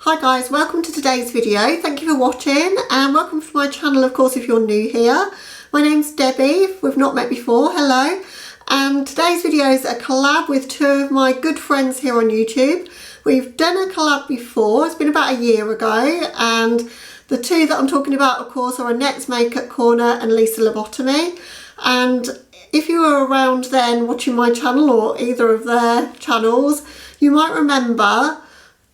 Hi guys, welcome to today's video. Thank you for watching and welcome to my channel, of course, if you're new here. My name's Debbie, if we've not met before, hello. And today's video is a collab with two of my good friends here on YouTube. We've done a collab before, it's been about a year ago, and the two that I'm talking about, of course, are Annette's Makeup Corner and Lisa Lobotomy. And if you were around then watching my channel or either of their channels, you might remember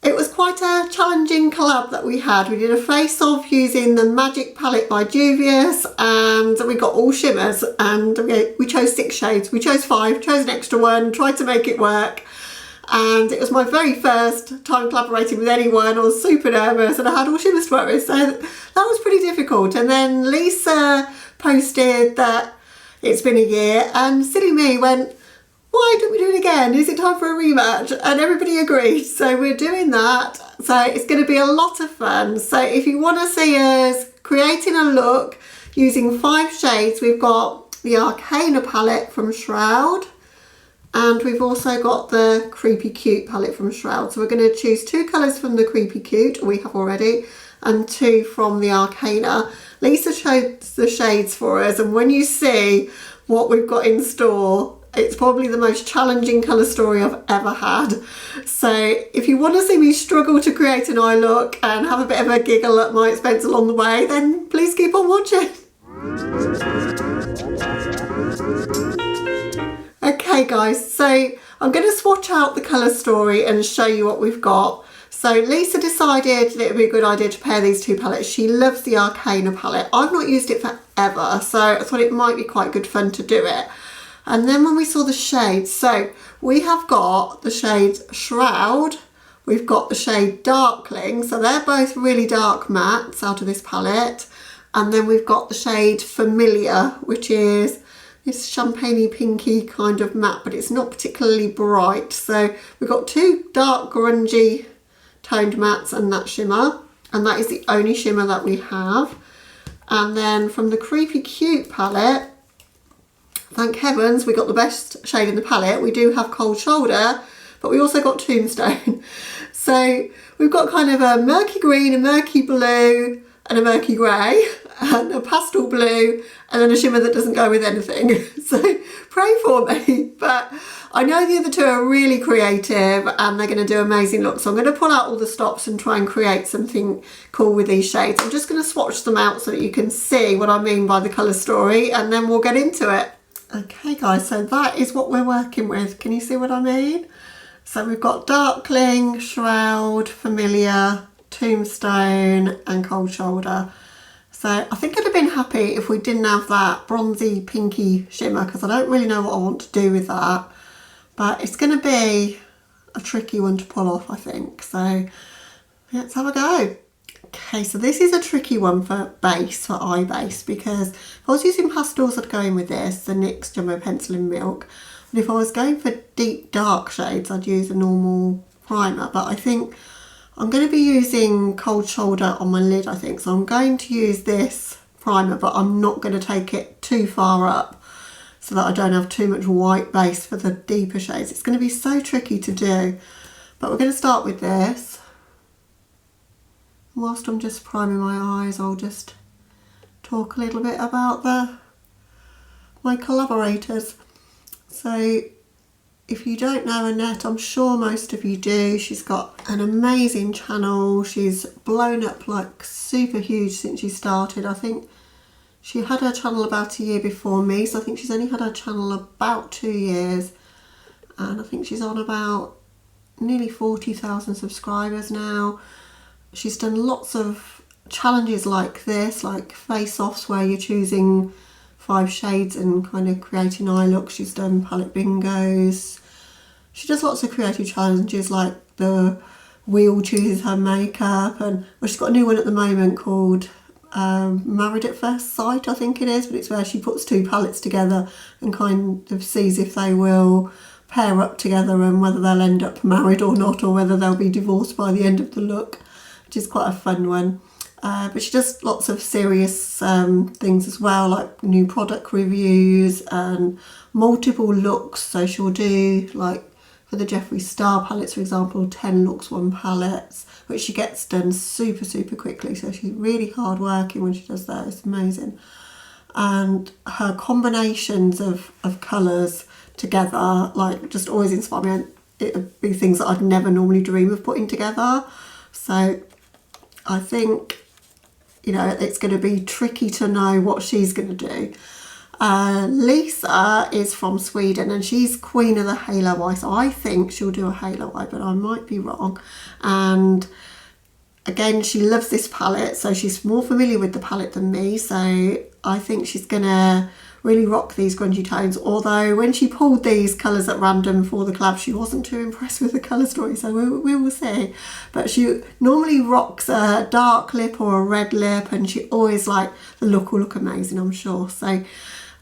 it was quite a challenging collab that we had. We did a face-off using the Magic palette by Juvia's and we got all shimmers and we chose 6 shades. We chose 5, chose an extra one, tried to make it work. And it was my very first time collaborating with anyone. I was super nervous and I had all shimmers to work with, so that was pretty difficult. And then Lisa posted that it's been a year and silly me went, why don't we do it again? Is it time for a rematch? And everybody agreed, so we're doing that. So it's going to be a lot of fun. So if you want to see us creating a look using 5 shades, we've got the Arcana palette from Shroud and we've also got the Creepy Cute palette from Shroud. So we're going to choose 2 colours from the Creepy Cute, we have already, and 2 from the Arcana. Lisa chose the shades for us, and when you see what we've got in store, it's probably the most challenging colour story I've ever had. So if you want to see me struggle to create an eye look and have a bit of a giggle at my expense along the way, then please keep on watching. Okay guys, so I'm going to swatch out the colour story and show you what we've got. So Lisa decided that it would be a good idea to pair these 2 palettes. She loves the Arcana palette. I've not used it forever, so I thought it might be quite good fun to do it. And then when we saw the shades, so we have got the shade Shroud, we've got the shade Darkling, so they're both really dark mattes out of this palette. And then we've got the shade Familiar, which is this champagne-y pinky kind of matte, but it's not particularly bright. So we've got 2 dark grungy toned mattes and that shimmer, and that is the only shimmer that we have. And then from the Creepy Cute palette, thank heavens we got the best shade in the palette. We do have Cold Shoulder, but we also got Tombstone. So we've got kind of a murky green, a murky blue and a murky grey and a pastel blue and then a shimmer that doesn't go with anything. So pray for me. But I know the other 2 are really creative and they're going to do amazing looks. So I'm going to pull out all the stops and try and create something cool with these shades. I'm just going to swatch them out so that you can see what I mean by the colour story, and then we'll get into it. Okay guys, so that is what we're working with. Can you see what I mean? So we've got Darkling, Shroud, Familiar, Tombstone and Cold Shoulder. So I think I'd have been happy if we didn't have that bronzy pinky shimmer, because I don't really know what I want to do with that. But it's going to be a tricky one to pull off, I think. So let's have a go. Okay, so this is a tricky one for base, for eye base, because if I was using pastels I'd go in with this, the NYX Jumbo Pencil in Milk. And if I was going for deep dark shades I'd use a normal primer, but I think I'm going to be using Cold Shoulder on my lid, I think. So I'm going to use this primer, but I'm not going to take it too far up so that I don't have too much white base for the deeper shades. It's going to be so tricky to do, but we're going to start with this. Whilst I'm just priming my eyes, I'll just talk a little bit about my collaborators. So if you don't know Annette, I'm sure most of you do. She's got an amazing channel. She's blown up like super huge since she started. I think she had her channel about a year before me, so I think she's only had her channel about 2 years. And I think she's on about nearly 40,000 subscribers now. She's done lots of challenges like this, like face-offs where you're choosing 5 shades and kind of creating eye looks. She's done palette bingos. She does lots of creative challenges like the wheel chooses her makeup, and well, she's got a new one at the moment called Married at First Sight, I think it is, but it's where she puts 2 palettes together and kind of sees if they will pair up together and whether they'll end up married or not, or whether they'll be divorced by the end of the look, which is quite a fun one. But she does lots of serious things as well, like new product reviews and multiple looks. So she'll do like for the Jeffree Star palettes, for example, 10 looks, 1 palettes, which she gets done super, super quickly. So she's really hard working when she does that. It's amazing. And her combinations of colours together, like, just always inspire me. And it would be things that I'd never normally dream of putting together. So I think, you know, it's going to be tricky to know what she's going to do. Lisa is from Sweden and she's queen of the halo eye, so I think she'll do a halo eye, but I might be wrong. And again, she loves this palette, so she's more familiar with the palette than me, so I think she's gonna really rock these grungy tones. Although when she pulled these colours at random for the collab, she wasn't too impressed with the colour story, so we will see. But she normally rocks a dark lip or a red lip, and she always, like, the look will look amazing, I'm sure. So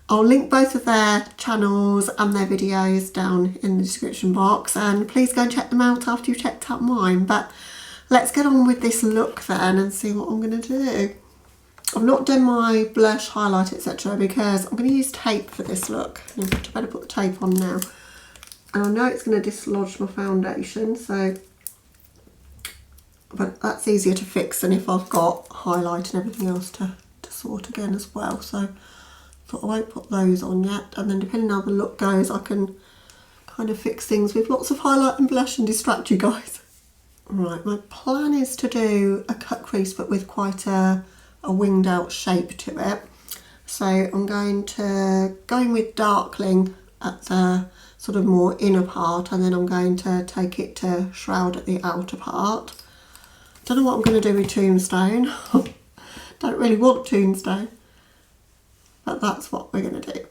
I'll link both of their channels and their videos down in the description box, and please go and check them out after you've checked out mine. But let's get on with this look then and see what I'm going to do. I've not done my blush, highlight, etc. because I'm going to use tape for this look. I better put the tape on now. And I know it's going to dislodge my foundation, so, but that's easier to fix than if I've got highlight and everything else to sort again as well. So I won't put those on yet, and then depending on how the look goes, I can kind of fix things with lots of highlight and blush and distract you guys. Right, my plan is to do a cut crease but with quite a winged out shape to it. So I'm going to go in with darkling at the sort of more inner part, and then I'm going to take it to Shroud at the outer part. Don't know what I'm going to do with Tombstone. Don't really want Tombstone. But that's what we're going to do.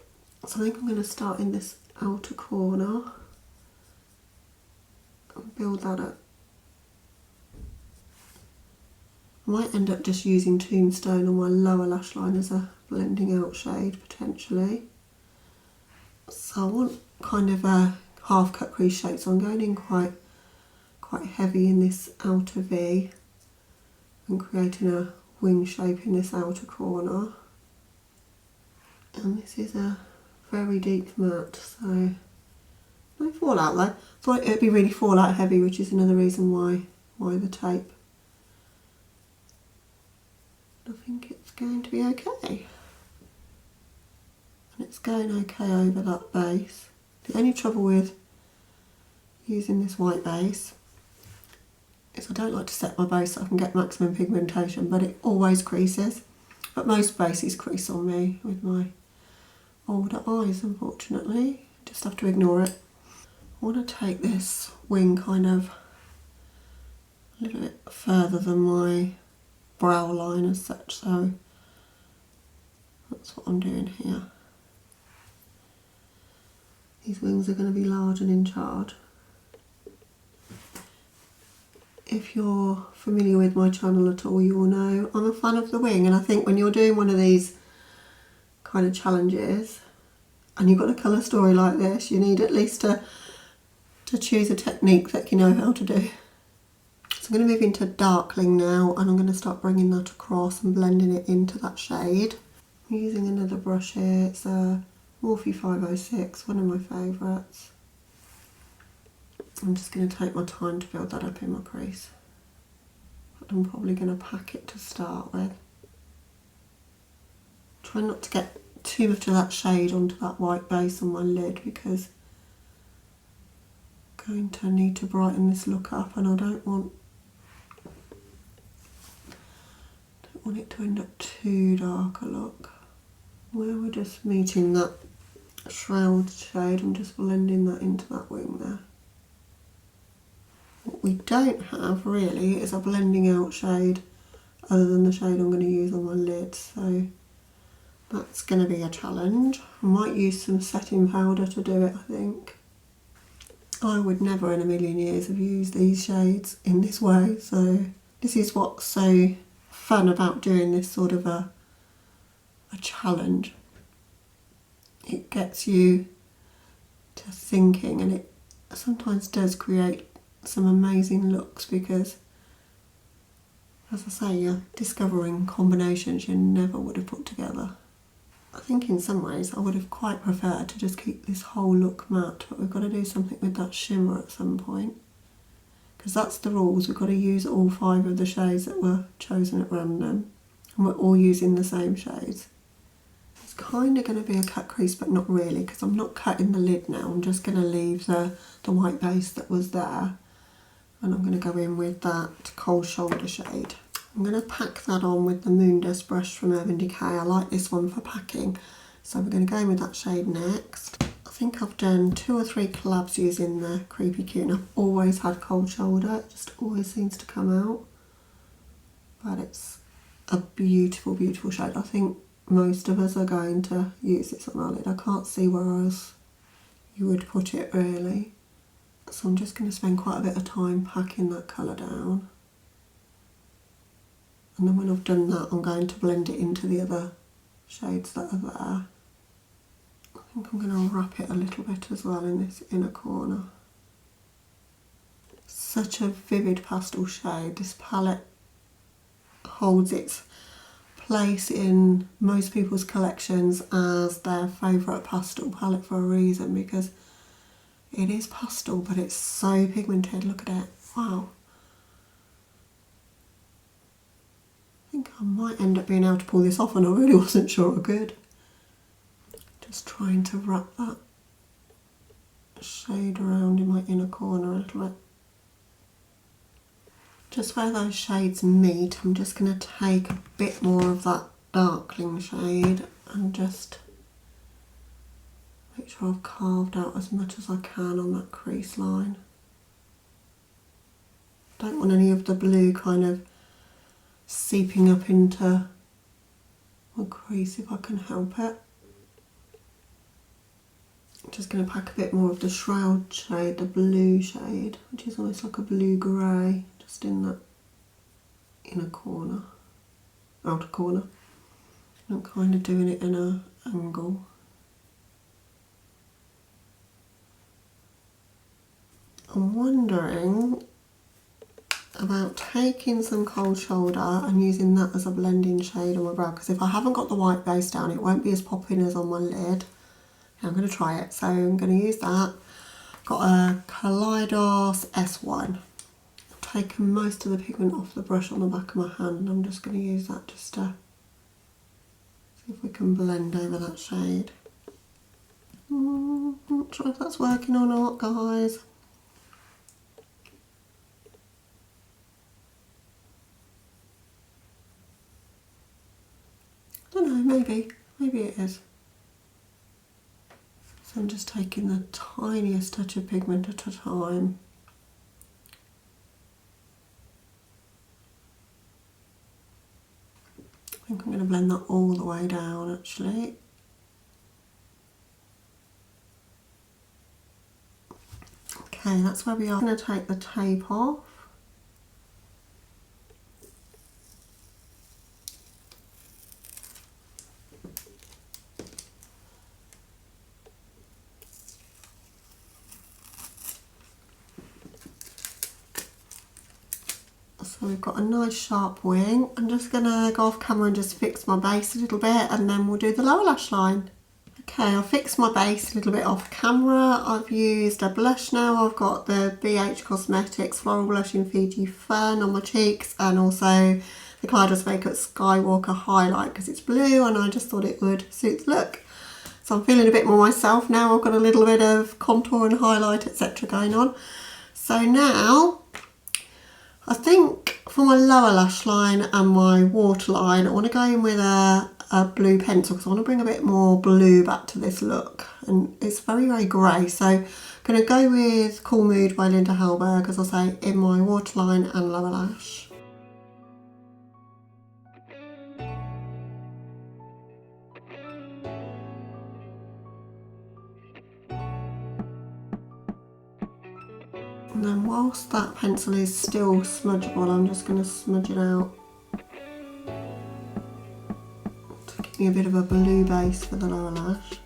So I think I'm going to start in this outer corner and build that up. I might end up just using Tombstone on my lower lash line as a blending out shade potentially. So I want kind of a half cut crease shape, so I'm going in quite heavy in this outer V and creating a wing shape in this outer corner. And this is a very deep matte, so no fallout though. Thought it'd be really fallout heavy, which is another reason why the tape. I think it's going to be okay. And it's going okay over that base. The only trouble with using this white base is I don't like to set my base so I can get maximum pigmentation, but it always creases. But most bases crease on me with my older eyes, unfortunately. Just have to ignore it. I want to take this wing kind of a little bit further than my brow line as such, so that's what I'm doing here. These wings are going to be large and in charge. If you're familiar with my channel at all, you will know I'm a fan of the wing, and I think when you're doing one of these kind of challenges and you've got a colour story like this, you need at least to choose a technique that you know how to do. So I'm going to move into darkling now, and I'm going to start bringing that across and blending it into that shade. I'm using another brush here. It's a Morphe 506, one of my favourites. I'm just going to take my time to build that up in my crease. But I'm probably going to pack it to start with. Try not to get too much of that shade onto that white base on my lid, because I'm going to need to brighten this look up, and I don't want it to end up too dark a look. Where we're just meeting that Shroud shade, I'm just blending that into that wing there. What we don't have really is a blending out shade other than the shade I'm going to use on my lid, so that's going to be a challenge. I might use some setting powder to do it, I think. I would never in a million years have used these shades in this way, so this is what's so fun about doing this sort of a challenge. It gets you to thinking, and it sometimes does create some amazing looks, because as I say, you're discovering combinations you never would have put together. I think in some ways I would have quite preferred to just keep this whole look matte, but we've got to do something with that shimmer at some point. Because that's the rules, we've got to use all 5 of the shades that were chosen at random. And we're all using the same shades. It's kind of going to be a cut crease, but not really, because I'm not cutting the lid now. I'm just going to leave the white base that was there. And I'm going to go in with that Cold Shoulder shade. I'm going to pack that on with the Moondust brush from Urban Decay. I like this one for packing. So we're going to go in with that shade next. I think I've done 2 or 3 collabs using the Creepy Cute, and I've always had Cold Shoulder. It just always seems to come out. But it's a beautiful, beautiful shade. I think most of us are going to use this on our lid. I can't see where else you would put it really. So I'm just going to spend quite a bit of time packing that colour down. And then when I've done that, I'm going to blend it into the other shades that are there. I think I'm going to wrap it a little bit as well in this inner corner. Such a vivid pastel shade. This palette holds its place in most people's collections as their favourite pastel palette for a reason, because it is pastel, but it's so pigmented. Look at it. Wow. I think I might end up being able to pull this off, and I really wasn't sure I could. Just trying to wrap that shade around in my inner corner a little bit. Just where those shades meet, I'm just going to take a bit more of that darkling shade and just make sure I've carved out as much as I can on that crease line. Don't want any of the blue kind of seeping up into my crease if I can help it. I'm just going to pack a bit more of the Shroud shade, the blue shade, which is almost like a blue-grey, just in that inner corner, outer corner. I'm kind of doing it in an angle. I'm wondering about taking some Cold Shoulder and using that as a blending shade on my brow, because if I haven't got the white base down, it won't be as popping as on my lid. I'm going to try it, so I'm going to use that. Got a Kaleidos S1. I've taken most of the pigment off the brush on the back of my hand. I'm just going to use that just to see if we can blend over that shade. I'm not sure if that's working or not, guys. I don't know, maybe it is. So I'm just taking the tiniest touch of pigment at a time. I think I'm going to blend that all the way down actually. Okay, that's where we are. I'm going to take the tape off. So we've got a nice sharp wing. I'm just going to go off camera and just fix my base a little bit, and then we'll do the lower lash line. Okay, I'll fix my base a little bit off camera. I've used a blush now. I've got the BH Cosmetics Floral Blush in Fiji Fern on my cheeks, and also the Kaleidos Makeup Skywalker highlight because it's blue and I just thought it would suit the look. So I'm feeling a bit more myself now. I've got a little bit of contour and highlight, etc. going on. So now, I think for my lower lash line and my waterline, I want to go in with a blue pencil because I want to bring a bit more blue back to this look. And it's very, very grey. So I'm going to go with Cool Mood by Linda Hallberg, as I say, in my waterline and lower lash. And then whilst that pencil is still smudgeable, I'm just going to smudge it out to give me a bit of a blue base for the lower lash.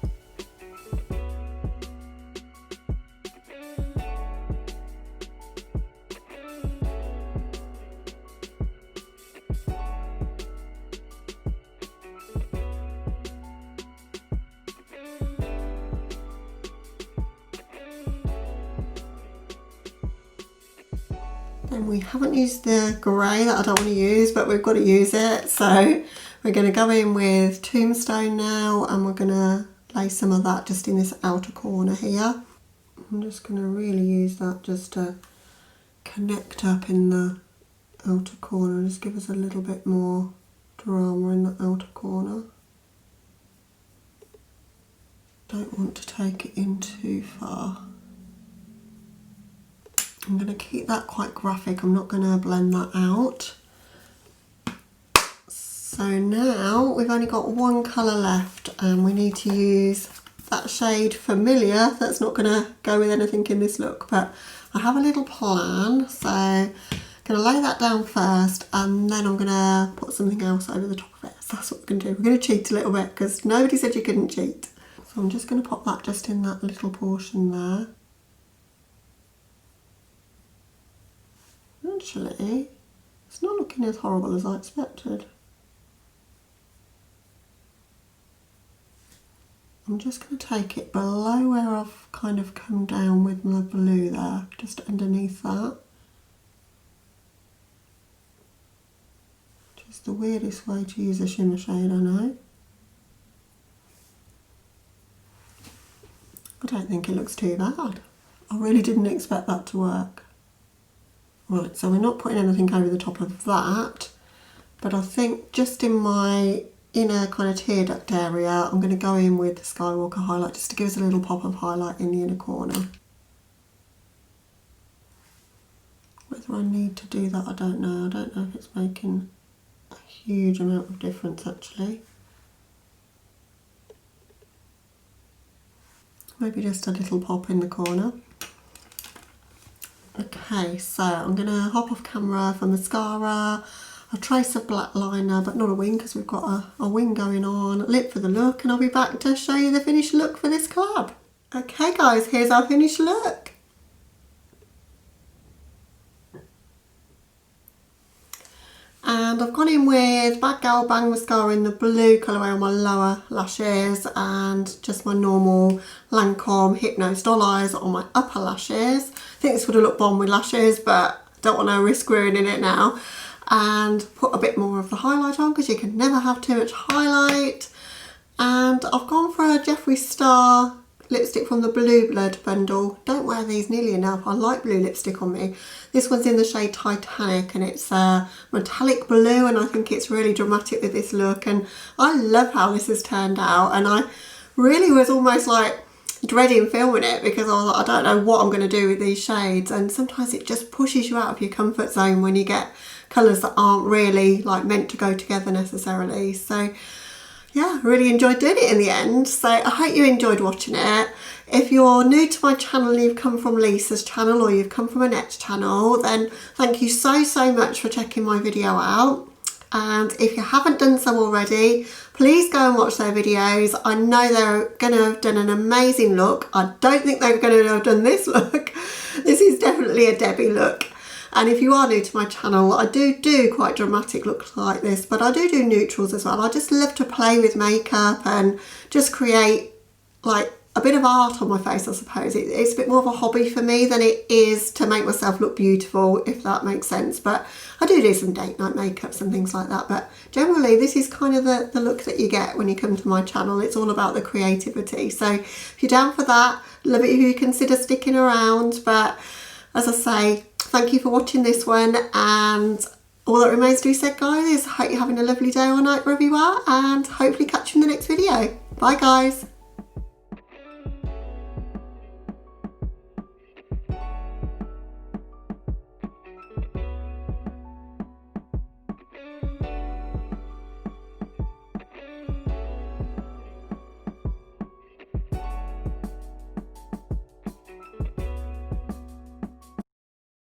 And we haven't used the grey that I don't want to use, but we've got to use it. So we're going to go in with Tombstone now, and we're going to lay some of that just in this outer corner here. I'm just going to really use that just to connect up in the outer corner and just give us a little bit more drama in the outer corner. Don't want to take it in too far. I'm going to keep that quite graphic. I'm not going to blend that out. So now we've only got one colour left, and we need to use that shade Familiar. That's not going to go with anything in this look, but I have a little plan. So I'm going to lay that down first, and then I'm going to put something else over the top of it. So that's what we're going to do. We're going to cheat a little bit because nobody said you couldn't cheat. So I'm just going to pop that just in that little portion there. Actually, it's not looking as horrible as I expected. I'm just going to take it below where I've kind of come down with my blue there, just underneath that. Just the weirdest way to use a shimmer shade, I know. I don't think it looks too bad. I really didn't expect that to work. Right, so we're not putting anything over the top of that, but I think just in my inner kind of tear duct area, I'm going to go in with the Skywalker highlight just to give us a little pop of highlight in the inner corner. Whether I need to do that, I don't know. I don't know if it's making a huge amount of difference actually. Maybe just a little pop in the corner. Okay, so I'm going to hop off camera for mascara, a trace of black liner, but not a wing because we've got a wing going on, lip for the look, and I'll be back to show you the finished look for this collab. Okay guys, here's our finished look. And I've gone in with Bad Girl Bang Mascara in the blue colourway on my lower lashes, and just my normal Lancome Hypnose Doll Eyes on my upper lashes. I think this would have looked bomb with lashes, but don't want to risk ruining it now. And put a bit more of the highlight on because you can never have too much highlight. And I've gone for a Jeffree Star lipstick from the Blue Blood bundle. Don't wear these nearly enough. I like blue lipstick on me. This one's in the shade Titanic, and it's a metallic blue, and I think it's really dramatic with this look, and I love how this has turned out. And I really was almost like dreading filming it because I was like, I don't know what I'm going to do with these shades, and sometimes it just pushes you out of your comfort zone when you get colours that aren't really like meant to go together necessarily. So yeah, really enjoyed doing it in the end. So I hope you enjoyed watching it. If you're new to my channel and you've come from Lisa's channel or you've come from Annette's channel, then thank you so much for checking my video out. And if you haven't done so already, please go and watch their videos. I know they're going to have done an amazing look. I don't think they're going to have done this look. This is definitely a Debbie look. And if you are new to my channel, I do quite dramatic looks like this, but I do neutrals as well. I just love to play with makeup and just create like a bit of art on my face, I suppose. It's a bit more of a hobby for me than it is to make myself look beautiful, if that makes sense. But I do some date night makeups and things like that. But generally, this is kind of the look that you get when you come to my channel. It's all about the creativity. So if you're down for that, love it if you consider sticking around. But as I say, thank you for watching this one, and all that remains to be said, guys, is I hope you're having a lovely day or night wherever you are, and hopefully catch you in the next video. Bye guys.